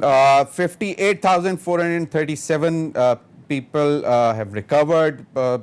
58,437 people have recovered.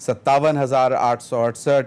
57,868,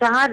4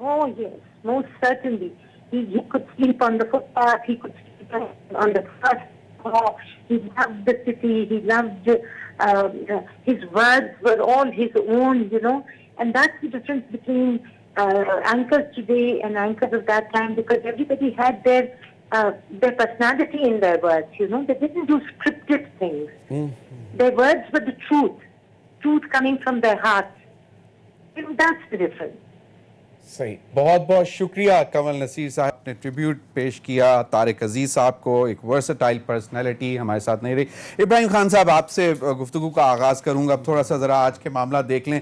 Oh yes, most certainly. He could sleep on the footpath, he could sleep on the first floor. He loved the city, he loved his words were all his own, and that's the difference between anchors today and anchors of that time, because everybody had their their personality in their words, you know. They didn't do scripted things. Their words were the truth coming from their hearts. You know, that's the difference. صحیح. بہت بہت شکریہ کنول نصیر صاحب نے tribute پیش کیا طارق عزیز صاحب کو. ایک ورسٹائل پرسنالٹی ہمارے ساتھ نہیں رہی. ابراہیم خان صاحب آپ سے گفتگو کا آغاز کروں گا. تھوڑا سا ذرا آج کے معاملات دیکھ لیں.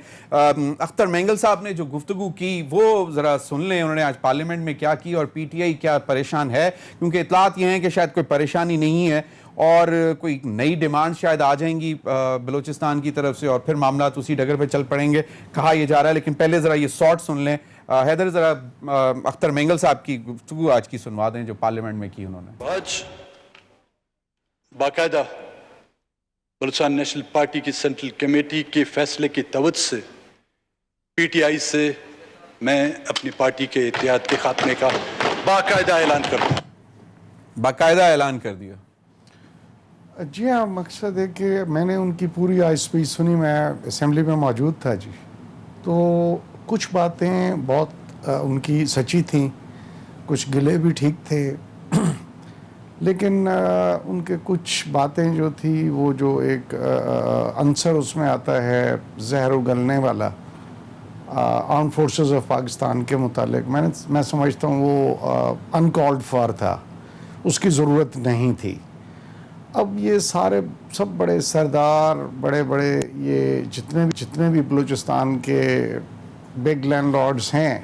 اختر مینگل صاحب نے جو گفتگو کی وہ ذرا سن لیں. انہوں نے آج پارلیمنٹ میں کیا کی اور پی ٹی آئی کیا پریشان ہے, کیونکہ اطلاعات یہ ہیں کہ شاید کوئی پریشانی نہیں ہے اور کوئی نئی ڈیمانڈ شاید آ جائیں گی بلوچستان کی طرف سے اور پھر معاملات اسی ڈگر پہ چل پڑیں گے کہا یہ جا رہا ہے. لیکن پہلے ذرا یہ شارٹ سن لیں. حیدر ذرا اختر مینگل صاحب کی گفتگو آج کی سنوا دیں جو پارلیمنٹ میں کی انہوں نے. آج باقاعدہ بلوچستان نیشنل پارٹی کی سینٹرل کمیٹی کے فیصلے کی توجہ سے پی ٹی آئی سے میں اپنی پارٹی کے اتحاد کے خاتمے کا باقاعدہ اعلان کرتا ہوں. باقاعدہ اعلان کر دیا. جی ہاں, مقصد ہے کہ میں نے ان کی پوری آج اسپیچ سنی, میں اسمبلی میں موجود تھا جی. تو کچھ باتیں بہت ان کی سچی تھیں, کچھ گلے بھی ٹھیک تھے, لیکن ان کے کچھ باتیں جو تھی وہ جو ایک عنصر اس میں آتا ہے زہر اگلنے والا آرم فورسز آف پاکستان کے متعلق, میں سمجھتا ہوں وہ انکالڈ فار تھا, اس کی ضرورت نہیں تھی. اب یہ سارے سب بڑے سردار بڑے یہ جتنے بھی بلوچستان کے بگ لینڈ لارڈز ہیں,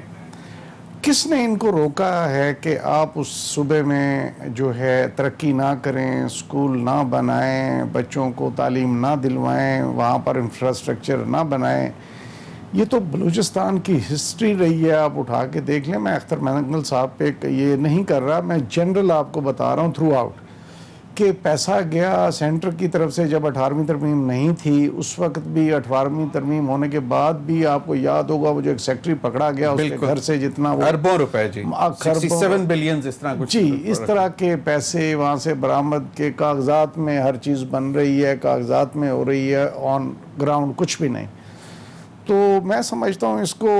کس نے ان کو روکا ہے کہ آپ اس صوبے میں جو ہے ترقی نہ کریں, اسکول نہ بنائیں, بچوں کو تعلیم نہ دلوائیں, وہاں پر انفراسٹرکچر نہ بنائیں؟ یہ تو بلوچستان کی ہسٹری رہی ہے, آپ اٹھا کے دیکھ لیں. میں اختر مینگل صاحب پہ یہ نہیں کر رہا, میں جنرل آپ کو بتا رہا ہوں تھرو آؤٹ کہ پیسہ گیا سینٹر کی طرف سے. جب 18ویں ترمیم نہیں تھی اس وقت بھی, 18ویں ترمیم ہونے کے بعد بھی آپ کو یاد ہوگا وہ جو ایک سیکٹری پکڑا گیا اس کے گھر سے جتنا وہ اربوں روپے جی 67 بلین اس طرح کچھ جی اس طرح کے پیسے وہاں سے برآمد کے کاغذات میں ہر چیز بن رہی ہے, کاغذات میں ہو رہی ہے, آن گراؤنڈ کچھ بھی نہیں. تو میں سمجھتا ہوں اس کو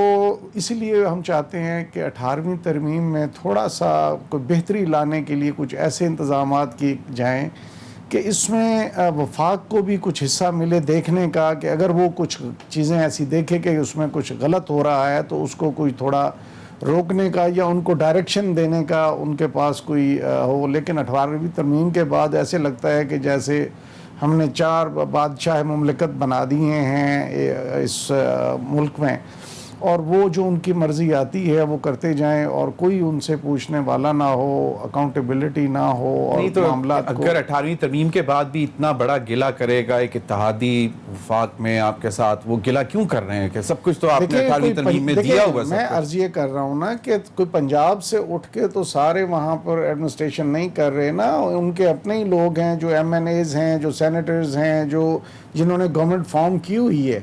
اسی لیے ہم چاہتے ہیں کہ 18ویں ترمیم میں تھوڑا سا کوئی بہتری لانے کے لیے کچھ ایسے انتظامات کیے جائیں کہ اس میں وفاق کو بھی کچھ حصہ ملے دیکھنے کا, کہ اگر وہ کچھ چیزیں ایسی دیکھے کہ اس میں کچھ غلط ہو رہا ہے تو اس کو کوئی تھوڑا روکنے کا یا ان کو ڈائریکشن دینے کا ان کے پاس کوئی ہو. لیکن 18ویں ترمیم کے بعد ایسے لگتا ہے کہ جیسے ہم نے 4 بادشاہ مملکت بنا دیے ہیں اس ملک میں, اور وہ جو ان کی مرضی آتی ہے وہ کرتے جائیں اور کوئی ان سے پوچھنے والا نہ ہو, اکاؤنٹیبلٹی نہ ہو. اور نہیں تو معاملات اگر 18ویں ترمیم کے بعد بھی اتنا بڑا گلہ کرے گا ایک اتحادی وفاق میں آپ کے ساتھ, وہ گلہ کیوں کر رہے ہیں کہ سب کچھ تو آپ نے 18ویں ترمیم میں دیا ہوا. میں عرض یہ کر رہا ہوں نا کہ کوئی پنجاب سے اٹھ کے تو سارے وہاں پر ایڈمنسٹریشن نہیں کر رہے نا, ان کے اپنے ہی لوگ ہیں جو ایم این ایز ہیں, جو سینیٹرز ہیں, جنہوں نے گورنمنٹ فارم کی ہوئی ہے.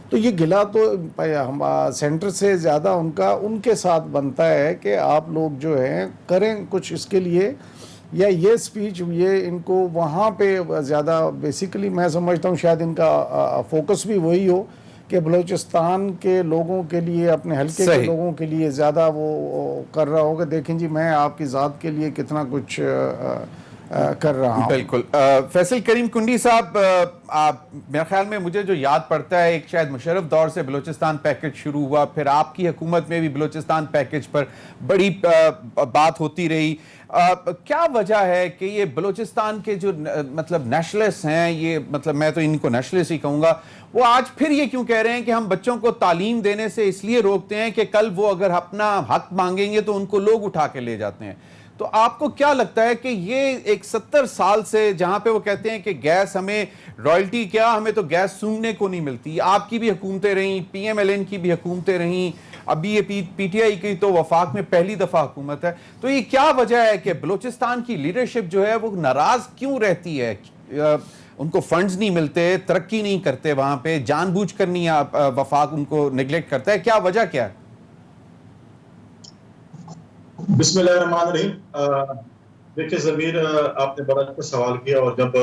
تو یہ گلہ تو سینٹر سے زیادہ ان کے ساتھ بنتا ہے کہ آپ لوگ جو ہیں کریں کچھ اس کے لیے, یا یہ سپیچ یہ ان کو وہاں پہ زیادہ بیسیکلی میں سمجھتا ہوں شاید ان کا فوکس بھی وہی ہو کہ بلوچستان کے لوگوں کے لیے, اپنے حلقے کے لوگوں کے لیے زیادہ وہ کر رہا ہوگا. دیکھیں جی میں آپ کی ذات کے لیے کتنا کچھ کر رہا ہوں. بالکل. فیصل کریم کنڈی صاحب, میرے خیال میں مجھے جو یاد پڑتا ہے ایک شاید مشرف دور سے بلوچستان پیکج شروع ہوا, پھر آپ کی حکومت میں بھی بلوچستان پیکج پر بڑی بات ہوتی رہی. کیا وجہ ہے کہ یہ بلوچستان کے جو مطلب نیشنلسٹ ہیں, یہ مطلب میں تو ان کو نیشنلسٹ ہی کہوں گا, وہ آج پھر یہ کیوں کہہ رہے ہیں کہ ہم بچوں کو تعلیم دینے سے اس لیے روکتے ہیں کہ کل وہ اگر اپنا حق مانگیں گے تو ان کو لوگ اٹھا کے لے جاتے ہیں. تو آپ کو کیا لگتا ہے کہ یہ ایک 70 سال سے جہاں پہ وہ کہتے ہیں کہ گیس ہمیں رائلٹی کیا, ہمیں تو گیس سونگنے کو نہیں ملتی, آپ کی بھی حکومتیں رہیں, پی ایم ایل این کی بھی حکومتیں رہیں, ابھی یہ پی ٹی آئی کی تو وفاق میں پہلی دفعہ حکومت ہے, تو یہ کیا وجہ ہے کہ بلوچستان کی لیڈرشپ جو ہے وہ ناراض کیوں رہتی ہے؟ ان کو فنڈز نہیں ملتے, ترقی نہیں کرتے, وہاں پہ جان بوجھ کر نہیں وفاق ان کو نیگلیکٹ کرتا ہے, کیا وجہ کیا ہے؟ بسم اللہ الرحمن الرحیم. دیکھیں ضمیر, آپ نے بڑا اچھا سوال کیا, اور جب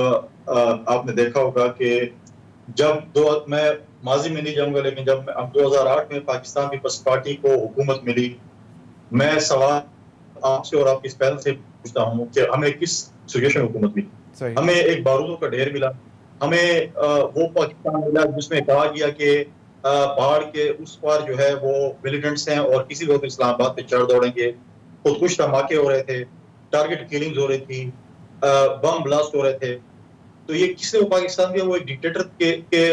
آپ نے دیکھا ہوگا کہ جب میں ماضی میں نہیں جاؤں گا, لیکن جب 2008 میں پاکستان پیپلز پارٹی کو حکومت ملی, میں سوال آپ سے اور آپ کی پہل سے پوچھتا ہوں کہ ہمیں کس سچویشن حکومت ملی. ہمیں ایک بارودوں کا ڈھیر ملا, ہمیں وہ پاکستان ملا جس میں کہا گیا کہ پہاڑ کے اس پار جو ہے وہ ملیٹنٹس ہیں اور کسی وقت اسلام آباد پہ چڑھ دوڑیں گے. خودکش دھماکے ہو رہے تھے, ٹارگٹ کلنگز ہو رہی تھی, بم بلاسٹ ہو رہے تھے. تو یہ کس نے وہ پاکستان دیا؟ وہ ایک ڈکٹیٹر کے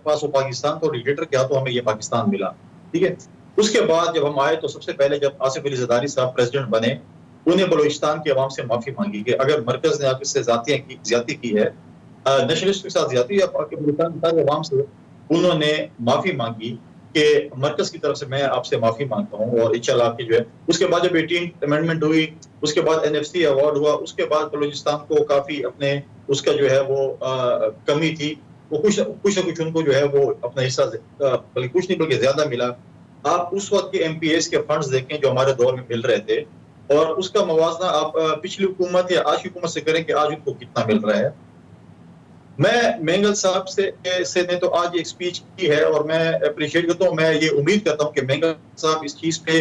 پاس وہ پاکستان تو ڈکٹیٹر کیا تو ہمیں یہ پاکستان ملا. ٹھیک ہے. اس کے بعد جب ہم آئے تو سب سے پہلے جب آصف علی زرداری صاحب پریزیڈنٹ بنے, انہیں بلوچستان کی عوام سے معافی مانگی کہ اگر مرکز نے آپ سے زیادتی کی ہے, نیشنلسٹ کے ساتھ زیادتی ہے, بلوچستان کی عوام سے انہوں نے معافی مانگی کہ مرکز کی طرف سے میں آپ سے معافی مانگتا ہوں اور انشاءاللہ آپ کی جو ہے. اس کے بعد جب 18 امینڈمنٹ ہوئی, اس کے بعد NFC ایوارڈ ہوا, اس کے بعد بلوچستان کو کافی اپنے اس کا جو ہے وہ کمی تھی, وہ کچھ نہ کچھ ان کو جو ہے وہ اپنا حصہ بلکہ کچھ نہیں بلکہ زیادہ ملا. آپ اس وقت کے MPAs کے فنڈز دیکھیں جو ہمارے دور میں مل رہے تھے, اور اس کا موازنہ آپ پچھلی حکومت یا آج کی حکومت سے کریں کہ آج ان کو کتنا مل رہا ہے. میں مینگل صاحب سے نے تو آج ایک سپیچ کی ہے اور میں اپریشیٹ کرتا ہوں. میں یہ امید کرتا ہوں کہ مینگل صاحب اس چیز پہ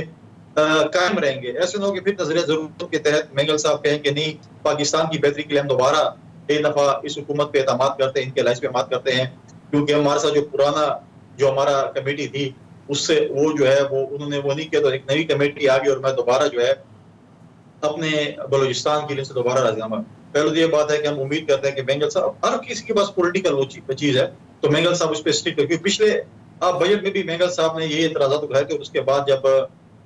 قائم رہیں گے. ایسے نہ ہو کہ پھر نظریہ ضرورت کے تحت مینگل صاحب کہیں کہ نہیں پاکستان کی بہتری کے لیے ہم دوبارہ ایک دفعہ اس حکومت پہ اعتماد کرتے ہیں, ان کے الائنس پہ اعتماد کرتے ہیں, کیونکہ ہمارے ساتھ جو پرانا جو ہمارا کمیٹی تھی اس سے وہ جو ہے وہ انہوں نے وہ نہیں کیا, تو ایک نئی کمیٹی آ گئی اور میں دوبارہ جو ہے اپنے بلوچستان کے لیے سے دوبارہ راضی نامہ. پہلے تو یہ بات ہے کہ ہم امید کرتے ہیں کہ مینگل صاحب, ہر کسی کے پاس پولیٹیکل وہ چیز ہے تو مینگل صاحب اس پہ اسٹک کر, کیونکہ پچھلے بجٹ میں بھی مینگل صاحب نے یہی اعتراضات اٹھائے تھے. اس کے بعد جب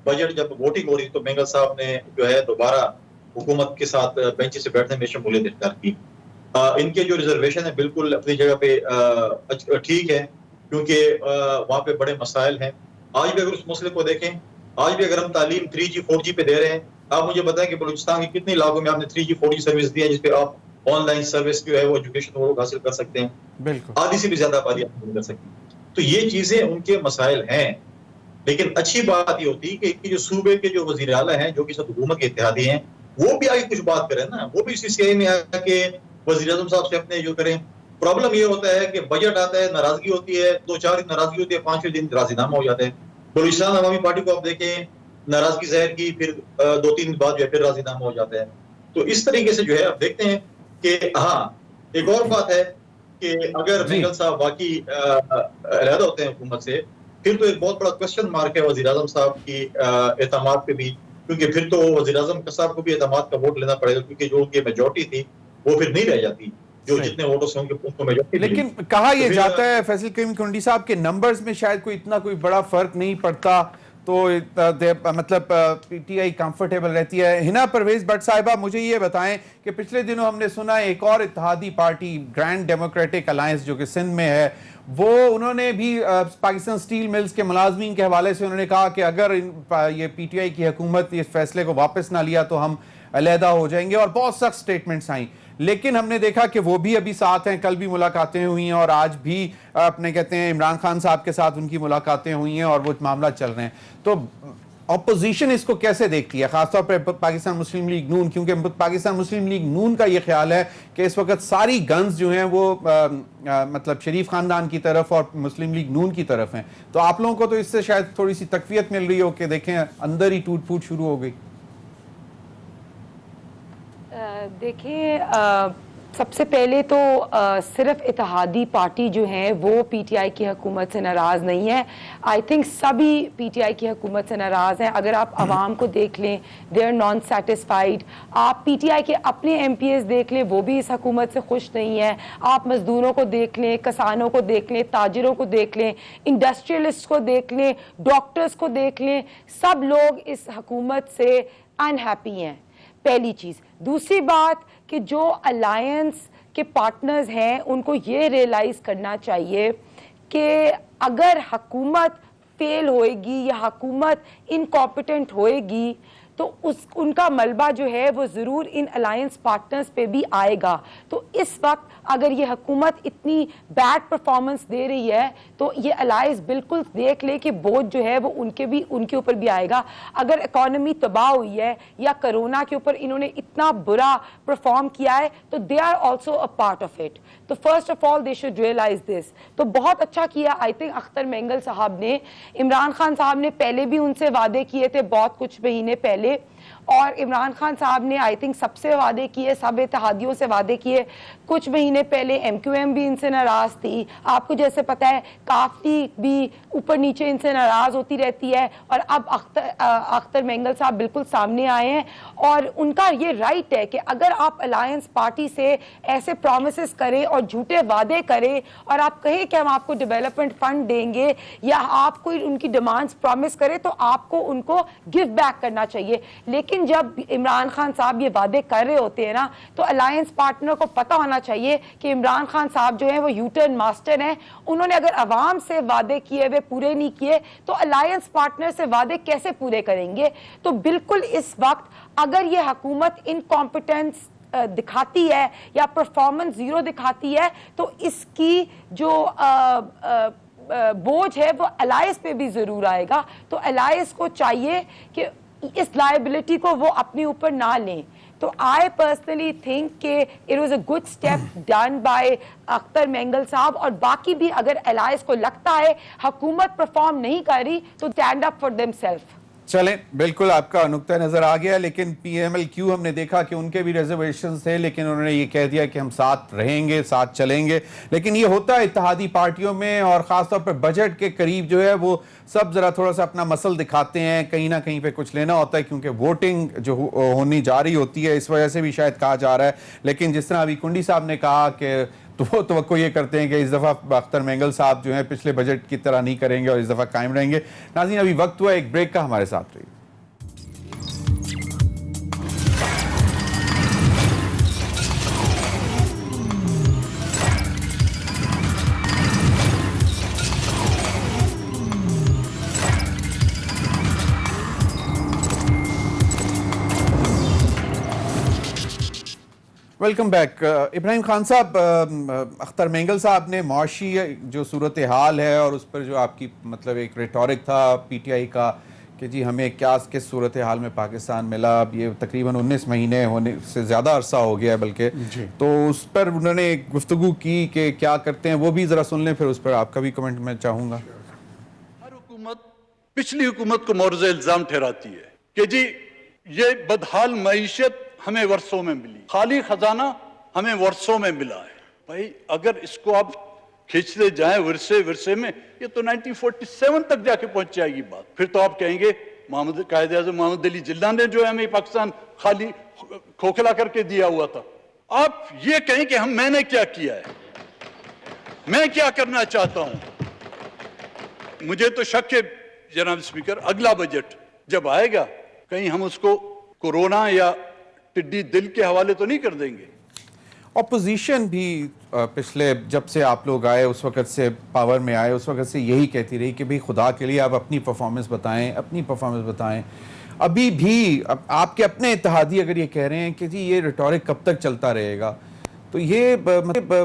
بجٹ جب ووٹنگ ہو رہی تو مینگل صاحب نے جو ہے دوبارہ حکومت کے ساتھ بینچ سے بیٹھنے میں شمولیت اختیار کی. ان کے جو ریزرویشن ہے بالکل اپنی جگہ پہ ٹھیک ہے, کیونکہ وہاں پہ بڑے مسائل ہیں. آج بھی اگر اس مسئلے کو دیکھیں, آج بھی اگر ہم تعلیم 3G 4G پہ دے رہے ہیں, آپ مجھے بتائیں کہ بلوچستان کے کتنے علاقوں میں آپ نے 3G 4G سروس دی ہے جس پہ آپ آن لائن سروس جو ہے وہ ایجوکیشن وہ حاصل کر سکتے ہیں. بالکل آدھی سے بھی زیادہ آبادی آپ حاصل کر سکتے ہیں. تو یہ چیزیں ان کے مسائل ہیں, لیکن اچھی بات یہ ہوتی ہے کہ جو صوبے کے جو وزیر اعلیٰ ہیں جو کہ سب حکومت کے اتحادی ہیں وہ بھی آگے کچھ بات کریں نا, وہ بھی اسی سیاہی میں آ کے وزیر اعظم صاحب سے اپنے جو کریں. پرابلم یہ ہوتا ہے کہ بجٹ آتا ہے, ناراضگی ہوتی ہے, 2-4 دن ناراضگی ہوتی ہے, 5 دن راضی نامہ ہو جاتے ہیں. بلوچستان عوامی پارٹی کو آپ دیکھیں, ناراضگی ظاہر کی, پھر 2-3 دن بعد جو ہے پھر راضی نامہ ہو جاتے ہیں. تو اس طریقے سے جو ہے آپ دیکھتے ہیں کہ ہاں ایک اور بات ہے کہ اگر مینگل صاحب واقعی علیحدہ ہوتے ہیں حکومت سے, پھر تو ایک بہت بڑا کوشچن مارک ہے وزیر اعظم صاحب کی اعتماد پہ بھی, کیونکہ پھر تو وزیر اعظم صاحب کو بھی اعتماد کا ووٹ لینا پڑے گا, کیونکہ جو ان کی میجورٹی تھی وہ پھر نہیں رہ جاتی, جو جتنے ووٹوں سے ان کو میجورٹی. لیکن کہا یہ جاتا ہے فیصل کریم کنڈی صاحب کے نمبرز میں شاید کوئی اتنا کوئی بڑا فرق نہیں پڑتا, تو مطلب PTI کمفرٹیبل رہتی ہے. ہنا پرویز بٹ صاحبہ مجھے یہ بتائیں کہ پچھلے دنوں ہم نے سنا ایک اور اتحادی پارٹی گرینڈ ڈیموکریٹک الائنس جو کہ سندھ میں ہے, وہ انہوں نے بھی پاکستان سٹیل ملز کے ملازمین کے حوالے سے انہوں نے کہا کہ اگر یہ PTI کی حکومت اس فیصلے کو واپس نہ لیا تو ہم علیحدہ ہو جائیں گے, اور بہت سخت سٹیٹمنٹس آئیں. لیکن ہم نے دیکھا کہ وہ بھی ابھی ساتھ ہیں, کل بھی ملاقاتیں ہوئی ہیں, اور آج بھی اپنے کہتے ہیں عمران خان صاحب کے ساتھ ان کی ملاقاتیں ہوئی ہیں اور وہ معاملہ چل رہے ہیں. تو اپوزیشن اس کو کیسے دیکھتی ہے, خاص طور پر پاکستان مسلم لیگ نون, کیونکہ پاکستان مسلم لیگ نون کا یہ خیال ہے کہ اس وقت ساری گنز جو ہیں وہ مطلب شریف خاندان کی طرف اور مسلم لیگ نون کی طرف ہیں. تو آپ لوگوں کو تو اس سے شاید تھوڑی سی تقویت مل رہی ہو کہ دیکھیں اندر ہی ٹوٹ پھوٹ شروع ہو گئی. دیکھیں سب سے پہلے تو صرف اتحادی پارٹی جو ہیں وہ PTI کی حکومت سے ناراض نہیں ہے. آئی تھنک سبھی PTI کی حکومت سے ناراض ہیں. اگر آپ عوام کو دیکھ لیں دے آر نان سیٹسفائیڈ. آپ PTI کے اپنے MPs دیکھ لیں وہ بھی اس حکومت سے خوش نہیں ہیں. آپ مزدوروں کو دیکھ لیں, کسانوں کو دیکھ لیں, تاجروں کو دیکھ لیں, انڈسٹریلسٹ کو دیکھ لیں, ڈاکٹرز کو دیکھ لیں, سب لوگ اس حکومت سے انہیپی ہیں. پہلی چیز. دوسری بات کہ جو الائنس کے پارٹنرز ہیں ان کو یہ ریئلائز کرنا چاہیے کہ اگر حکومت فیل ہوئے گی یا حکومت انکمپیٹنٹ ہوئے گی تو ان کا ملبہ جو ہے وہ ضرور ان الائنس پارٹنرز پہ بھی آئے گا. تو اس وقت اگر یہ حکومت اتنی بیڈ پرفارمنس دے رہی ہے تو یہ الائنس بالکل دیکھ لے کہ بوجھ جو ہے وہ ان کے اوپر بھی آئے گا. اگر اکانومی تباہ ہوئی ہے یا کرونا کے اوپر انہوں نے اتنا برا پرفارم کیا ہے تو they are also a part of it. تو first of all they should realize this. تو بہت اچھا کیا آئی تھنک اختر مینگل صاحب نے. عمران خان صاحب نے پہلے بھی ان سے وعدے کیے تھے بہت کچھ مہینے پہلے, اور عمران خان صاحب نے آئی تھنک سب سے وعدے کیے, سب اتحادیوں سے وعدے کیے. کچھ مہینے پہلے ایم کیو ایم بھی ان سے ناراض تھی, آپ کو جیسے پتہ ہے کافی بھی اوپر نیچے ان سے ناراض ہوتی رہتی ہے, اور اب اختر مینگل صاحب بالکل سامنے آئے ہیں, اور ان کا یہ رائٹ ہے کہ اگر آپ الائنس پارٹی سے ایسے پرومسز کریں اور جھوٹے وعدے کریں اور آپ کہیں کہ ہم آپ کو ڈیولپمنٹ فنڈ دیں گے یا آپ کوئی ان کی ڈیمانڈز پرومس کریں تو آپ کو ان کو گیو بیک کرنا چاہیے. لیکن جب عمران خان صاحب یہ وعدے کر رہے ہوتے ہیں نا, تو الائنس پارٹنر کو پتہ ہونا چاہیے کہ عمران خان صاحب جو ہیں وہ یو ٹرن ماسٹر ہیں. انہوں نے اگر عوام سے وعدے کیے ہوئے پورے نہیں کیے تو الائنس پارٹنر سے وعدے کیسے پورے کریں گے؟ تو بالکل اس وقت اگر یہ حکومت انکمپیٹنس دکھاتی ہے یا پرفارمنس زیرو دکھاتی ہے تو اس کی جو بوجھ ہے وہ الائنس پہ بھی ضرور آئے گا. تو الائنس کو چاہیے کہ اس لائبلٹی کو وہ اپنے اوپر نہ لیں. تو I personally think کہ it was a good step done by Akhtar Mengal صاحب, اور باقی بھی اگر الائنس کو لگتا ہے حکومت پرفارم نہیں کر رہی تو stand up for themselves. چلیں, بالکل آپ کا نقطہ نظر آ گیا, لیکن پی ایم ایل کیو ہم نے دیکھا کہ ان کے بھی ریزرویشنز تھے, لیکن انہوں نے یہ کہہ دیا کہ ہم ساتھ رہیں گے, ساتھ چلیں گے. لیکن یہ ہوتا ہے اتحادی پارٹیوں میں, اور خاص طور پر بجٹ کے قریب جو ہے وہ سب ذرا تھوڑا سا اپنا مسل دکھاتے ہیں, کہیں نہ کہیں پہ کچھ لینا ہوتا ہے, کیونکہ ووٹنگ جو ہونی جا رہی ہوتی ہے, اس وجہ سے بھی شاید کہا جا رہا ہے. لیکن جس طرح ابھی کنڈی صاحب نے کہا کہ تو وہ توقع یہ کرتے ہیں کہ اس دفعہ اختر مینگل صاحب جو ہیں پچھلے بجٹ کی طرح نہیں کریں گے اور اس دفعہ قائم رہیں گے. ناظرین, ابھی وقت ہوا ایک بریک کا, ہمارے ساتھ رہیے. Welcome back. ابراہیم خان صاحب, اختر مینگل صاحب نے معاشی جو صورتحال ہے اور اس پر جو آپ کی مطلب ایک ریٹورک تھا پی ٹی آئی کا کہ جی ہمیں کیا کس صورتحال میں پاکستان ملا, اب یہ تقریباً 19 مہینے ہونے سے زیادہ عرصہ ہو گیا ہے بلکہ, تو اس پر انہوں نے ایک گفتگو کی کہ کیا کرتے ہیں, وہ بھی ذرا سن لیں, پھر اس پر آپ کا بھی کمنٹ میں چاہوں گا. ہر حکومت پچھلی حکومت کو مورد الزام ٹھہراتی ہے کہ جی یہ بدحال معیشت ہمیں ورثوں میں ملی, خالی خزانہ ہمیں ورثوں میں ملا ہے. بھائی اگر اس کو آپ کھینچتے جائیں ورثے میں, یہ تو 1947 تک جا کے پہنچ جائے گی بات. پھر تو آپ کہیں گے قائد اعظم محمد علی جناح نے جو ہے ہمیں پاکستان خالی کھوکھلا کر کے دیا ہوا تھا. آپ یہ کہیں کہ میں نے کیا کیا ہے, میں کیا کرنا چاہتا ہوں. مجھے تو شک ہے جناب اسپیکر, اگلا بجٹ جب آئے گا کہیں ہم اس کو کورونا یا ٹڈی دل کے حوالے تو نہیں کر دیں گے. اپوزیشن بھی پچھلے جب سے آپ لوگ آئے اس وقت سے پاور میں آئے اس وقت سے یہی کہتی رہی کہ بھئی خدا کے لیے آپ اپنی پرفارمنس بتائیں. ابھی بھی آپ کے اپنے اتحادی اگر یہ کہہ رہے ہیں کہ جی یہ ریٹورک کب تک چلتا رہے گا, تو یہ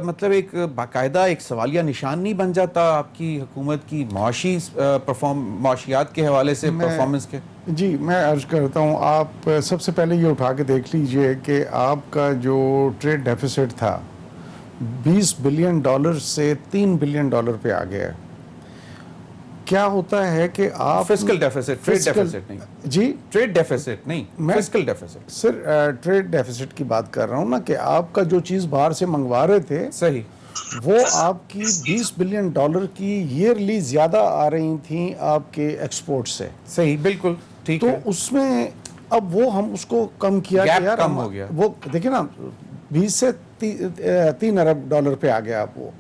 مطلب ایک باقاعدہ ایک سوالیہ نشان نہیں بن جاتا آپ کی حکومت کی معاشیات کے حوالے سے پرفارمنس کے؟ جی میں عرض کرتا ہوں, آپ سب سے پہلے یہ اٹھا کے دیکھ لیجئے کہ آپ کا جو ٹریڈ ڈیفیسٹ تھا $20 بلین سے $3 بلین پہ آ گیا ہے. کیا ہوتا ہے کہ آپ فسکل ڈیفیسٹ, ٹریڈ ڈیفیسٹ نہیں جی, ٹریڈ ڈیفیسٹ نہیں, فسکل ڈیفیسٹ. سر ٹریڈ ڈیفیسٹ کی بات کر رہا ہوں نا, کہ آپ کا جو چیز باہر سے منگوا رہے تھے صحیح, وہ آپ کی $20 بلین کی ایئرلی زیادہ آ رہی تھیں آپ کے ایکسپورٹ سے. صحیح, بالکل ٹھیک تو ہے. اس میں اب وہ ہم اس کو کم کیا کہ یار کم ہو گیا, وہ دیکھیں نا 20 سے $3 ارب پہ آ گیا. آپ وہ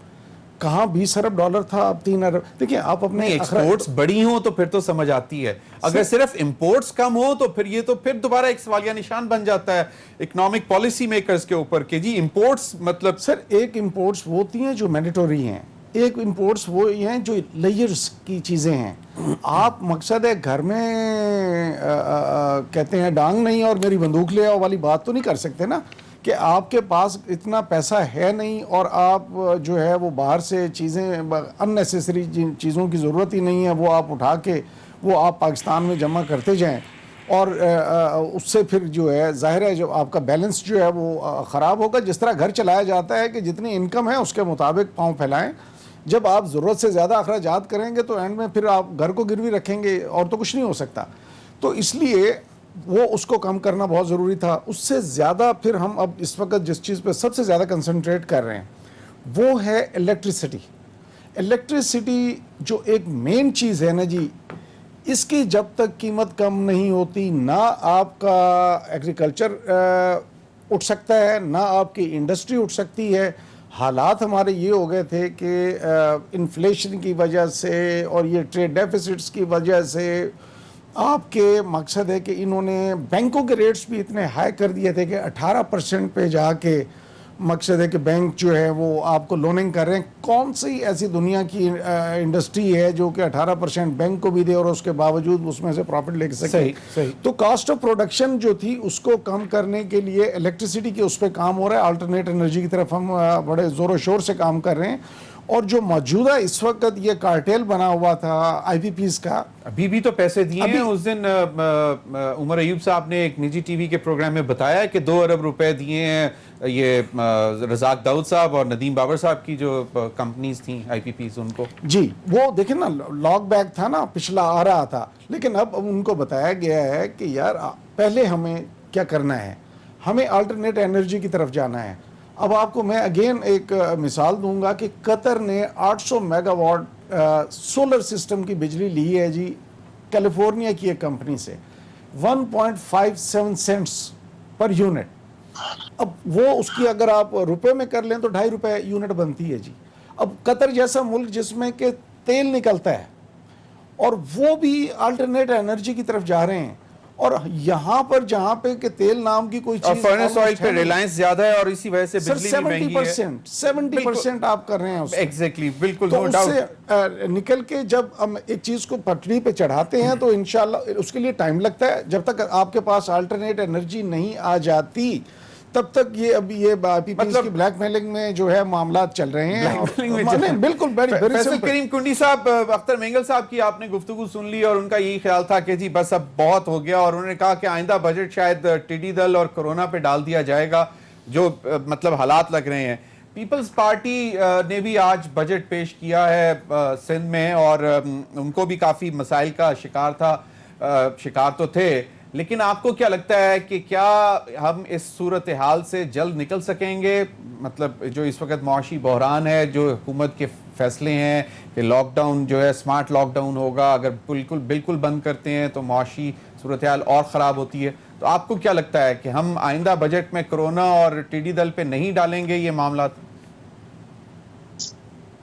کہاں $20 ارب تھا, اب 3 ارب. دیکھیں آپ اپنے ایکسپورٹس بڑی ہوں تو پھر تو سمجھ آتی ہے, اگر صرف امپورٹس کم ہوں تو پھر یہ تو پھر دوبارہ ایک سوالیہ نشان بن جاتا ہے اکنامک پالیسی میکرز کے اوپر کہ جی امپورٹس مطلب. سر ایک امپورٹس وہ ہوتی ہیں جو مینڈیٹوری ہیں, ایک امپورٹس وہ ہیں جو لیئرز کی چیزیں ہیں. آپ مقصد ہے گھر میں کہتے ہیں ڈانگ نہیں اور میری بندوق لے آؤ والی بات تو نہیں کر سکتے نا, کہ آپ کے پاس اتنا پیسہ ہے نہیں اور آپ جو ہے وہ باہر سے چیزیں اننیسیسری جن چیزوں کی ضرورت ہی نہیں ہے وہ آپ اٹھا کے وہ آپ پاکستان میں جمع کرتے جائیں, اور اس سے پھر جو ہے ظاہر ہے جو آپ کا بیلنس جو ہے وہ خراب ہوگا. جس طرح گھر چلایا جاتا ہے کہ جتنی انکم ہے اس کے مطابق پاؤں پھیلائیں. جب آپ ضرورت سے زیادہ اخراجات کریں گے تو اینڈ میں پھر آپ گھر کو گروی رکھیں گے اور تو کچھ نہیں ہو سکتا. تو اس لیے وہ اس کو کم کرنا بہت ضروری تھا. اس سے زیادہ پھر ہم اب اس وقت جس چیز پہ سب سے زیادہ کنسنٹریٹ کر رہے ہیں وہ ہے الیکٹریسٹی. الیکٹریسٹی جو ایک مین چیز ہے نا جی, اس کی جب تک قیمت کم نہیں ہوتی نہ آپ کا ایگریکلچر اٹھ سکتا ہے, نہ آپ کی انڈسٹری اٹھ سکتی ہے. حالات ہمارے یہ ہو گئے تھے کہ انفلیشن کی وجہ سے اور یہ ٹریڈ ڈیفیسٹس کی وجہ سے آپ کے مقصد ہے کہ انہوں نے بینکوں کے ریٹس بھی اتنے ہائی کر دیے تھے کہ 18% پہ جا کے مقصد ہے کہ بینک جو ہے وہ آپ کو لوننگ کر رہے ہیں. کون سی ایسی دنیا کی انڈسٹری ہے جو کہ 18% بینک کو بھی دے اور اس کے باوجود اس میں سے پروفٹ لے سکے؟ صحیح. تو کاسٹ آف پروڈکشن جو تھی اس کو کم کرنے کے لیے الیکٹریسٹی کے اس پہ کام ہو رہا ہے. آلٹرنیٹ انرجی کی طرف ہم بڑے زور و شور سے کام کر رہے ہیں. اور جو موجودہ اس وقت یہ کارٹیل بنا ہوا تھا آئی پی پیز کا, ابھی بھی تو پیسے دیے ہیں. اس دن عمر ایوب صاحب نے ایک نجی ٹی وی کے پروگرام میں بتایا کہ 2 ارب روپے دیے ہیں یہ رزاق داؤد صاحب اور ندیم بابر صاحب کی جو کمپنیز تھیں آئی پی پیز ان کو. جی وہ دیکھیں نا لاک بیک تھا نا, پچھلا آ رہا تھا, لیکن اب ان کو بتایا گیا ہے کہ یار پہلے ہمیں کیا کرنا ہے, ہمیں آلٹرنیٹ انرجی کی طرف جانا ہے. اب آپ کو میں اگین ایک مثال دوں گا کہ قطر نے 800 میگا واٹ سولر سسٹم کی بجلی لی ہے جی کیلیفورنیا کی ایک کمپنی سے 1.57 سینٹس پر یونٹ. اب وہ اس کی اگر آپ روپے میں کر لیں تو 2.5 روپے یونٹ بنتی ہے جی. اب قطر جیسا ملک جس میں کہ تیل نکلتا ہے اور وہ بھی آلٹرنیٹ انرجی کی طرف جا رہے ہیں, اور یہاں پر جہاں پہ کہ تیل نام کی کوئی اور چیز فرنس آئل پہ ریلائنس زیادہ ہے اور اسی وجہ سے بجلی بھی مہنگی ہے. 70% آپ کر رہے ہیں اس میں. ایگزیکٹلی, بالکل, تو نو اس ڈاؤٹ. سے نکل کے جب ہم ایک چیز کو پٹری پہ چڑھاتے ہیں تو انشاءاللہ اس کے لیے ٹائم لگتا ہے. جب تک آپ کے پاس آلٹرنیٹ انرجی نہیں آ جاتی تب تک یہ ابھی یہ PPPs کی بلیک میلنگ میں جو ہے معاملات چل رہے ہیں. بالکل فیصل کریم کنڈی صاحب, اختر مینگل صاحب کی آپ نے گفتگو سن لی اور ان کا یہی خیال تھا کہ جی بس اب بہت ہو گیا, اور انہوں نے کہا کہ آئندہ بجٹ شاید ٹیڈی دل اور کورونا پہ ڈال دیا جائے گا جو مطلب حالات لگ رہے ہیں. پیپلز پارٹی نے بھی آج بجٹ پیش کیا ہے سندھ میں, اور ان کو بھی کافی مسائل کا شکار تو تھے, لیکن آپ کو کیا لگتا ہے کہ کیا ہم اس صورتحال سے جلد نکل سکیں گے؟ مطلب جو اس وقت معاشی بحران ہے, جو حکومت کے فیصلے ہیں کہ لاک ڈاؤن جو ہے اسمارٹ لاک ڈاؤن ہوگا, اگر بالکل بند کرتے ہیں تو معاشی صورتحال اور خراب ہوتی ہے. تو آپ کو کیا لگتا ہے کہ ہم آئندہ بجٹ میں کرونا اور ٹیڈی دل پہ نہیں ڈالیں گے یہ معاملات؟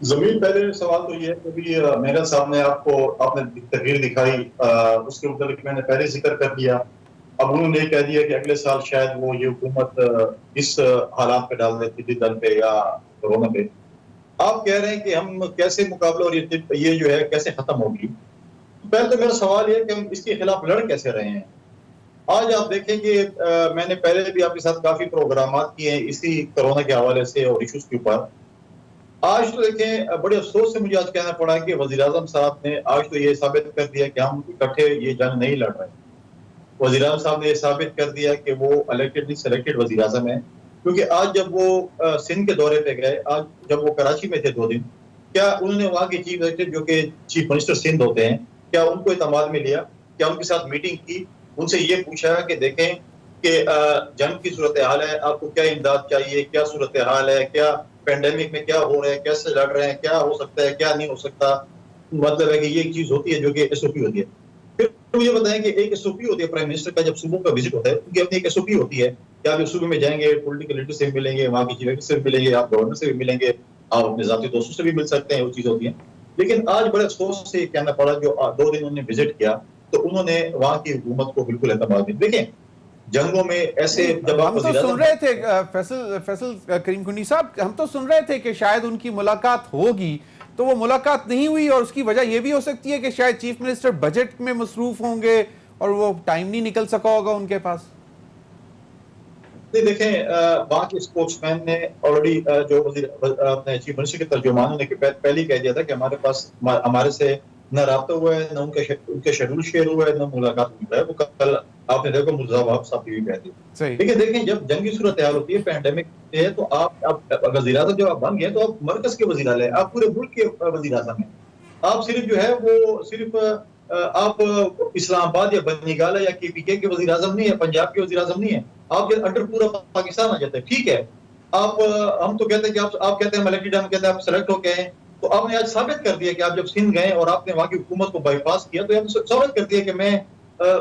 زمین پہلے سوال تو یہ ہے کہ ابھی میرا صاحب نے آپ نے تحریر دکھائی, اس کے متعلق میں نے پہلے ذکر کر دیا. اب انہوں نے یہ کہہ دیا کہ اگلے سال شاید وہ یہ حکومت اس حالات پہ ڈال دے, ٹیڈی دل پہ یا کورونا پہ. آپ کہہ رہے ہیں کہ ہم کیسے مقابلہ اور یہ جو ہے کیسے ختم ہوگی. پہلے تو میرا سوال یہ ہے کہ ہم اس کے خلاف لڑ کیسے رہے ہیں. آج آپ دیکھیں کہ میں نے پہلے بھی آپ کے ساتھ کافی پروگرامات کیے ہیں اسی کورونا کے حوالے سے اور ایشوز کے اوپر. آج تو دیکھیں بڑے افسوس سے مجھے آج کہنا پڑا کہ وزیر اعظم صاحب نے آج تو یہ ثابت کر دیا کہ ہم اکٹھے یہ جنگ نہیں لڑ رہے. وزیر اعظم صاحب نے یہ ثابت کر دیا کہ وہ الیکٹڈ نہیں سلیکٹڈ وزیر اعظم ہیں. کیونکہ آج جب وہ سندھ کے دورے پہ گئے, آج جب وہ کراچی میں تھے 2 دن, کیا انہوں نے وہاں کے چیف سیکرٹری جو کہ چیف منسٹر سندھ ہوتے ہیں, کیا ان کو اعتماد میں لیا؟ کیا ان کے ساتھ میٹنگ کی, ان سے یہ پوچھا کہ دیکھیں کہ جنگ کی صورتحال ہے, آپ کو کیا امداد چاہیے, کیا صورتحال ہے, کیا پینڈیمک میں کیا ہو رہا ہے, کیسے لڑ رہے ہیں, کیا ہو سکتا ہے, کیا نہیں ہو سکتا. مطلب ہے کہ یہ ایک چیز ہوتی ہے جو کہ ایس او پی ہوتی ہے. پھر مجھے بتائیں کہ ایک ایس او پی ہوتی ہے پرائم منسٹر کا جب صوبوں کا وزٹ ہوتا ہے, ان کی اپنی ایک ایس او پی ہوتی ہے کہ آپ صوبے میں جائیں گے, پولیٹیکل لیڈر سے بھی ملیں گے, وہاں کی چیف سیکرٹری سے بھی ملیں گے, آپ گورنر سے بھی ملیں گے, آپ اپنے ذاتی دوستوں سے بھی مل سکتے ہیں, وہ چیز ہوتی ہیں. لیکن آج بڑے افسوس سے کہنا پڑا جو 2 دن انہوں نے وزٹ کیا تو انہوں نے وہاں کی حکومت کو بالکل اعتماد نہیں. دیکھیں جنگوں میں ایسے جب ہم تو سن رہے تھے فیصل کریم کنڈی صاحب, ہم تو سن رہے تھے کہ شاید ان کی ملاقات ہوگی, تو وہ ملاقات نہیں ہوئی, اور اس کی وجہ یہ بھی ہو سکتی ہے کہ شاید چیف منسٹر بجٹ میں مصروف ہوں گے اور وہ ٹائم نہیں نکل سکا ہوگا ان کے پاس. دیکھیں وہاں کے اسپوکس مین نے آلریڈی جو اپنے چیف منسٹر کے ترجمانوں نے پہلے ہی کہہ دیا تھا کہ ہمارے پاس ہمارے سے نہ رابطہ ہوا ہے, نہ ان کا شیڈول شیئر ہوا ہے, نہ ملاقات ہوئی ہے. وہ کل آپ نے دیکھا مرزا وہاب صاحب بھی کہتے ہیں. لیکن دیکھیں جب جنگی صورتحال ہوتی ہے, پینڈیمک ہے, تو آپ وزیر اعظم جب آپ بن گئے تو آپ مرکز کے وزیر اعظم ہیں, آپ پورے ملک کے وزیر اعظم ہیں. آپ صرف جو ہے وہ صرف آپ اسلام آباد یا بنگال یا KPK کے وزیر اعظم نہیں ہے, پنجاب کے وزیر اعظم نہیں ہے, آپ کے انڈر پورا پاکستان آ جاتا ہے. ٹھیک ہے, ہم تو کہتے ہیں کہ آپ کہتے ہیں الیکٹڈ, ہم کہتے ہیں آپ سلیکٹ ہو کے ہیں, تو آپ نے آج ثابت کر دیا کہ آپ جب سندھ گئے اور آپ نے وہاں کی حکومت کو بائی پاس کیا تو آپ نے ثابت کر دیا کہ میں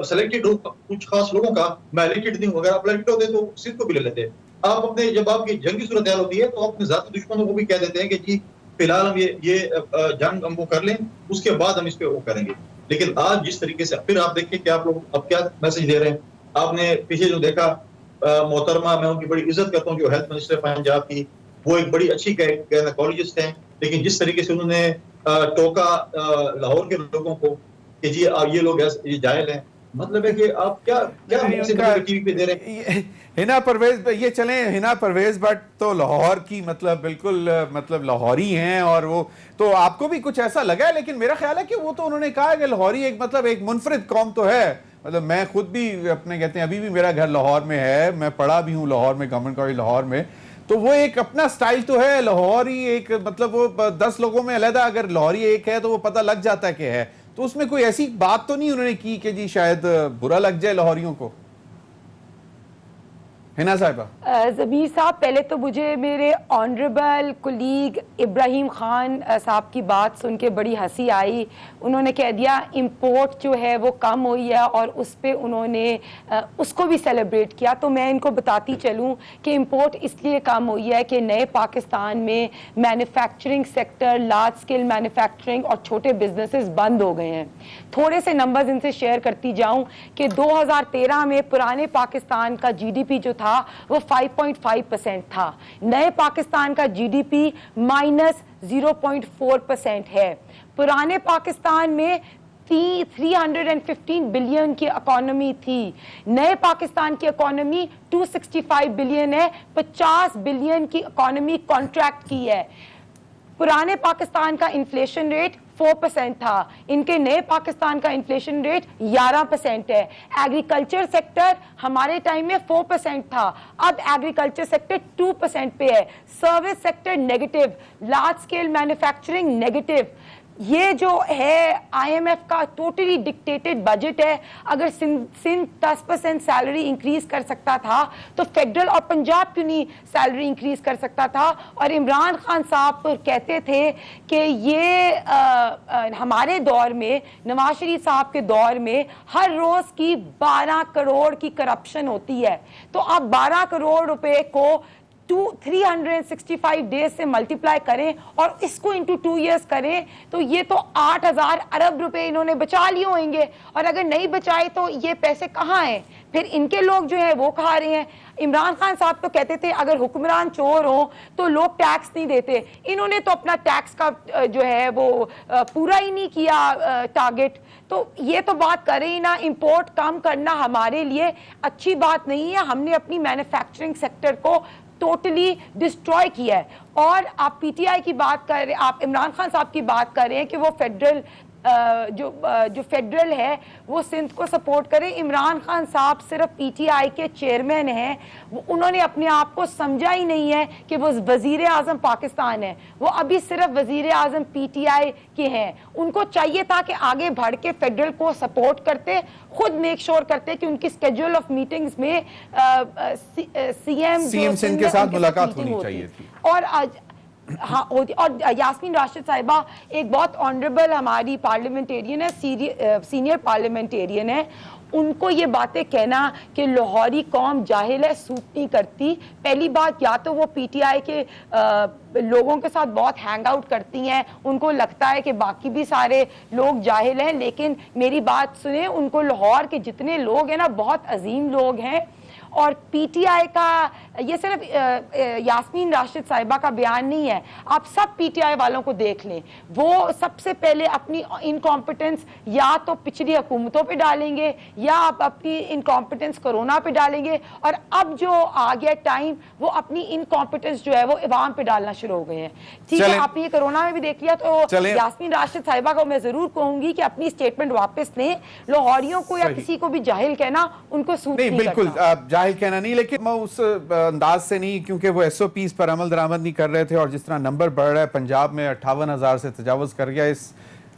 سلیکٹڈ ہوں کچھ خاص لوگوں کا, میں الیکٹڈ نہیں ہوں. اگر آپ الیکٹڈ ہوتے تو سندھ کو بھی لے لیتے. آپ اپنے جب آپ کی جنگی صورتحال ہوتی ہے تو آپ اپنے ذاتی دشمنوں کو بھی کہہ دیتے ہیں کہ جی فی الحال ہم یہ جنگ ہم وہ کر لیں, اس کے بعد ہم اس پہ وہ کریں گے. لیکن آج جس طریقے سے پھر آپ دیکھیں کہ آپ لوگ اب کیا میسج دے رہے ہیں. آپ نے پیچھے جو دیکھا, محترمہ, میں ان کی بڑی عزت کرتا ہوں جو ہیلتھ منسٹر پنجاب کی, وہ ایک بڑی اچھی گائنیکالوجسٹ ہیں, لیکن جس طریقے سے انہوں نے ٹوکا لاہور کے لوگوں کو کہ جی یہ لوگ یہ جاہل ہیں, مطلب ہے کہ آپ کیا ٹی وی پہ دے رہے ہیں. ہنا پرویز, یہ چلیں ہنا پرویز بٹ تو لاہور کی مطلب بالکل مطلب لاہوری ہیں, اور وہ تو آپ کو بھی کچھ ایسا لگا ہے, لیکن میرا خیال ہے کہ وہ تو انہوں نے کہا کہ لاہوری ایک مطلب ایک منفرد قوم تو ہے. مطلب میں خود بھی اپنے کہتے ہیں ابھی بھی میرا گھر لاہور میں ہے, میں پڑھا بھی ہوں لاہور میں, گورنمنٹ کالج لاہور میں, تو وہ ایک اپنا سٹائل تو ہے لاہوری ایک, مطلب وہ 10 لوگوں میں علیحدہ اگر لاہوری ایک ہے تو وہ پتہ لگ جاتا ہے کہ ہے. تو اس میں کوئی ایسی بات تو نہیں انہوں نے کی کہ جی شاید برا لگ جائے لاہوریوں کو. ہنا صاحبہ. ضمیر صاحب, پہلے تو مجھے میرے آنریبل کولیگ ابراہیم خان صاحب کی بات سن کے بڑی ہنسی آئی. انہوں نے کہہ دیا امپورٹ جو ہے وہ کم ہوئی ہے, اور اس پہ انہوں نے اس کو بھی سیلیبریٹ کیا. تو میں ان کو بتاتی چلوں کہ امپورٹ اس لیے کم ہوئی ہے کہ نئے پاکستان میں manufacturing sector, large scale manufacturing اور چھوٹے بزنسز بند ہو گئے ہیں. تھوڑے سے نمبرز ان سے شیئر کرتی جاؤں کہ 2013 میں پرانے پاکستان کا GDP جو تھا وہ 5.5% تھا. نئے پاکستان کا GDP -0.4% ہے. پرانے پاکستان میں 315 بلین کی اکانومی تھی. نئے پاکستان کی اکانومی 265 بلین ہے, 50 بلین کی اکانومی کانٹریکٹ کی ہے. پرانے پاکستان کا انفلیشن ریٹ 4% تھا, ان کے نئے پاکستان کا انفلیشن ریٹ 11% ہے. ایگریکلچر سیکٹر ہمارے ٹائم میں 4% تھا, اب ایگریکلچر سیکٹر 2% پہ ہے. Service sector negative, large scale manufacturing negative. یہ جو ہے IMF کا ٹوٹلی ڈکٹیٹڈ بجٹ ہے. اگر سندھ 10% سیلری انکریز کر سکتا تھا تو فیڈرل اور پنجاب کیوں نہیں سیلری انکریز کر سکتا تھا. اور عمران خان صاحب کہتے تھے کہ یہ ہمارے دور میں, نواز شریف صاحب کے دور میں ہر روز کی 12 کروڑ کی کرپشن ہوتی ہے. تو آپ 12 کروڑ روپے کو 365 ڈیز سے ملٹیپلائی کریں اور اس کو انٹو 2 ایئرس کریں تو یہ تو 8,000 ارب روپے انہوں نے بچا لیے ہوئیں گے. اور اگر نہیں بچائے تو یہ پیسے کہاں ہیں؟ پھر ان کے لوگ جو ہیں وہ کھا رہے ہیں. عمران خان صاحب تو کہتے تھے اگر حکمران چور ہوں تو لوگ ٹیکس نہیں دیتے. انہوں نے تو اپنا ٹیکس کا جو ہے وہ پورا ہی نہیں کیا ٹارگٹ. تو یہ تو بات کریں ہی نا, امپورٹ کم کرنا ہمارے لیے اچھی بات نہیں ہے. ہم نے اپنی مینوفیکچرنگ سیکٹر کو ٹوٹلی ڈسٹروائے کیا ہے. اور آپ PTI کی بات کر رہے, آپ عمران خان صاحب کی بات کر رہے ہیں کہ وہ فیڈرل جو فیڈرل ہے وہ سندھ کو سپورٹ کرے. عمران خان صاحب صرف PTI کے چیئرمین ہیں, انہوں نے اپنے آپ کو سمجھا ہی نہیں ہے کہ وہ وزیر اعظم پاکستان ہے. وہ ابھی صرف وزیر اعظم PTI کے ہیں. ان کو چاہیے تھا کہ آگے بڑھ کے فیڈرل کو سپورٹ کرتے, خود میک شور کرتے کہ ان کی اسکیڈول آف میٹنگز میں CM سندھ کے ساتھ ملاقات ہونی چاہیے تھی. اور ہاں ہوتی. اور یاسمین راشد صاحبہ ایک بہت آنریبل ہماری پارلیمنٹیرین ہے, سینئر پارلیمنٹیرین ہے. ان کو یہ باتیں کہنا کہ لاہوری قوم جاہل ہے سوٹ نہیں کرتی. پہلی بات, یا تو وہ PTI کے لوگوں کے ساتھ بہت ہینگ آؤٹ کرتی ہیں, ان کو لگتا ہے کہ باقی بھی سارے لوگ جاہل ہیں. لیکن میری بات سنیں, ان کو لاہور کے جتنے لوگ ہیں نا بہت عظیم لوگ ہیں. اور PTI کا یہ صرف یاسمین راشد صاحبہ کا بیان نہیں ہے, آپ سب PTI والوں کو دیکھ لیں. وہ سب سے پہلے اپنی انکمپیٹنس یا تو پچھلی حکومتوں پہ ڈالیں گے یا آپ اپنی انکمپیٹنس کرونا پہ ڈالیں گے. اور اب جو آ گیا ٹائم وہ اپنی انکمپیٹنس جو ہے وہ عوام پہ ڈالنا شروع ہو گئے ہیں. ٹھیک ہے, آپ نے یہ کرونا میں بھی دیکھ لیا. تو یاسمین راشد صاحبہ کو میں ضرور کہوں گی کہ اپنی اسٹیٹمنٹ واپس لیں. لاہوریوں کو یا کسی کو بھی جاہل کہنا ان کو سوٹ نہیں کرتا. بالکل جاہل کہنا نہیں, لیکن میں اس انداز سے نہیں, کیونکہ وہ SOPs پر عمل درآمد نہیں کر رہے تھے. اور جس طرح نمبر بڑھ رہا ہے, پنجاب میں 58,000 سے تجاوز کر گیا, اس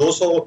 200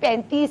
35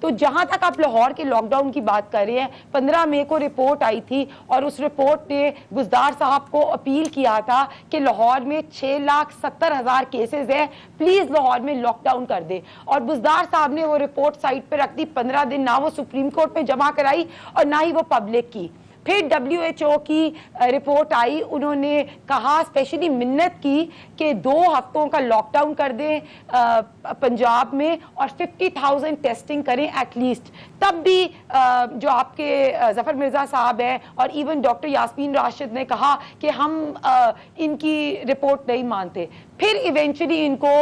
تو جہاں تک آپ لاہور کے لاک ڈاؤن کی بات کر رہے ہیں، 15 مئی کو رپورٹ آئی تھی اور اس رپورٹ نے بزدار صاحب کو اپیل کیا تھا کہ لاہور میں 6,70,000 کیسز ہیں، پلیز لاہور میں لاک ڈاؤن کر دے، اور بزدار صاحب نے وہ رپورٹ سائٹ پہ رکھ دی، 15 دن نہ وہ سپریم کورٹ میں جمع کرائی اور نہ ہی وہ پبلک کی۔ پھر WHO کی رپورٹ آئی، انہوں نے کہا، اسپیشلی منت کی کہ 2 ہفتوں کا لاک ڈاؤن کر دیں پنجاب میں اور 50,000 ٹیسٹنگ کریں ایٹ لیسٹ۔ تب بھی جو آپ کے ظفر مرزا صاحب ہیں اور ایون ڈاکٹر یاسمین راشد نے کہا کہ ہم ان کی رپورٹ نہیں مانتے۔ پھر ایونچولی ان کو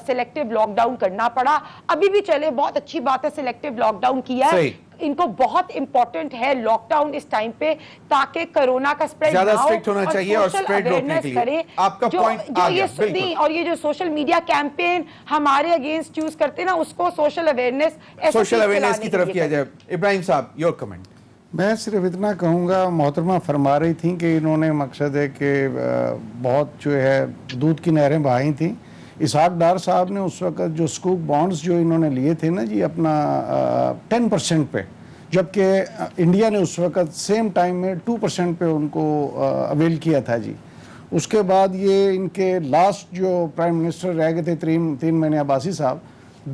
سلیکٹیو لاک ڈاؤن کرنا پڑا۔ ابھی بھی چلے، بہت اچھی بات ہے سلیکٹیو لاک ڈاؤن کیا ہے، ان کو بہت امپورٹنٹ ہے لاک ڈاؤن اس ٹائم پہ تاکہ کرونا کا سپریڈ زیادہ اسٹرکٹ ہونا چاہیے اور سپریڈ روکنے کے لیے آپ کا پوائنٹ آ گیا بالکل۔ اور یہ جو سوشل میڈیا کیمپین ہمارے اگینسٹ یوز کرتے ہیں نا، اس کو سوشل اویئرنیس کی طرف کیا جائے۔ ابراہیم صاحب یور کمنٹ۔ میں صرف اتنا کہوں گا، محترمہ فرما رہی تھیں کہ انہوں نے مقصد ہے کہ بہت جو ہے دودھ کی نہریں بہائی تھیں۔ اسحاق ڈار صاحب نے اس وقت جو سکوک بانڈز جو انہوں نے لیے تھے نا جی اپنا 10% پہ، جبکہ انڈیا نے اس وقت سیم ٹائم میں 2% پہ ان کو اویل کیا تھا جی۔ اس کے بعد یہ ان کے لاسٹ جو پرائم منسٹر رہ گئے تھے 3 مہینے عباسی صاحب،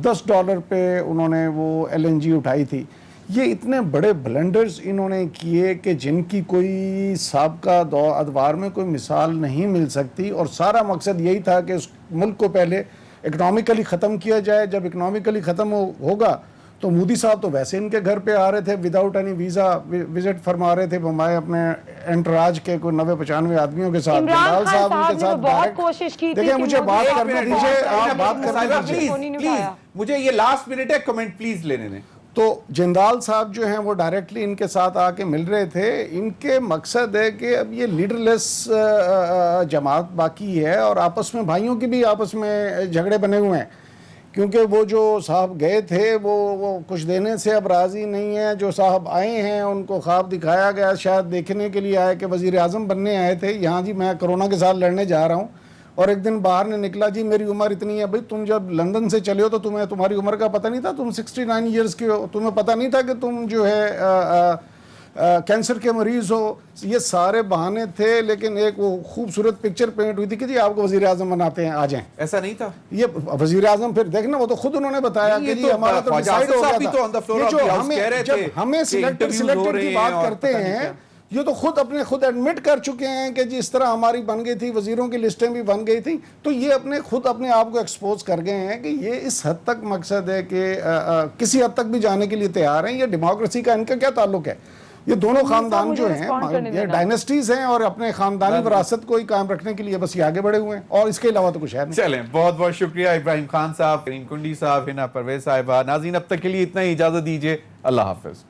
$10 پہ انہوں نے وہ LNG اٹھائی تھی۔ یہ اتنے بڑے بلنڈرز انہوں نے کیے کہ جن کی کوئی سابقہ ادوار میں کوئی مثال نہیں مل سکتی، اور سارا مقصد یہی تھا کہ اس ملک کو پہلے اکنامکلی ختم کیا جائے۔ جب اکنامکلی ختم ہوگا تو مودی صاحب تو ویسے ان کے گھر پہ آ رہے تھے وداؤٹ اینی ویزا، وزٹ فرما رہے تھے ہمارے اپنے انٹراج کے کوئی 90-95 آدمیوں کے ساتھ۔ عمران خان صاحب نے تو بہت کوشش کی تھی۔ دیکھیں مجھے بات کرنے دیجیے، آپ بات کرنے دیجیے، مجھے یہ لاسٹ منٹ ہے، کمنٹ پلیز لینے دیں۔ تو جندال صاحب جو ہیں وہ ڈائریکٹلی ان کے ساتھ آ کے مل رہے تھے۔ ان کے مقصد ہے کہ اب یہ لیڈر لیس جماعت باقی ہے، اور آپس میں بھائیوں کی بھی آپس میں جھگڑے بنے ہوئے ہیں، کیونکہ وہ جو صاحب گئے تھے وہ کچھ دینے سے اب راضی نہیں ہیں۔ جو صاحب آئے ہیں ان کو خواب دکھایا گیا، شاید دیکھنے کے لیے آئے کہ وزیر اعظم بننے آئے تھے، یہاں جی میں کرونا کے ساتھ لڑنے جا رہا ہوں، اور ایک دن باہر نے نکلا جی میری عمر اتنی ہے۔ بھائی تم جب لندن سے چلے ہو تو تمہاری عمر کا پتہ نہیں تھا، تم 69 ایئرز کے ہو، تمہیں پتہ نہیں تھا کہ تم جو ہے کینسر کے مریض ہو۔ یہ سارے بہانے تھے، لیکن ایک وہ خوبصورت پکچر پینٹ ہوئی تھی کہ جی آپ کو وزیر اعظم بناتے ہیں، آ جائیں۔ ایسا نہیں تھا، یہ وزیر اعظم پھر دیکھنا وہ تو خود انہوں نے بتایا کہ جی ہمارا تو ڈیسائیڈ ہو گیا تھا۔ یہ جو ہمیں سلیکٹڈ کی بات کرتے ہیں، یہ تو خود ایڈمٹ کر چکے ہیں کہ جی اس طرح ہماری بن گئی تھی، وزیروں کی لسٹیں بھی بن گئی تھیں، تو یہ اپنے آپ کو ایکسپوز کر گئے ہیں کہ یہ اس حد تک مقصد ہے کہ کسی حد تک بھی جانے کے لیے تیار ہیں۔ یہ ڈیموکریسی کا ان کا کیا تعلق ہے؟ یہ دونوں خاندان جو ہیں یہ ڈائنیسٹیز ہیں، اور اپنے خاندانی وراثت کو ہی قائم رکھنے کے لیے بس یہ آگے بڑھے ہوئے ہیں، اور اس کے علاوہ تو کچھ ہے نہیں۔ چلیں، بہت بہت شکریہ ابراہیم خان صاحب، کریم کنڈی صاحب، ہنا پرویز صاحبہ۔ ناظرین اب تک کے لیے اتنا ہی، اجازت دیجیے، اللہ حافظ۔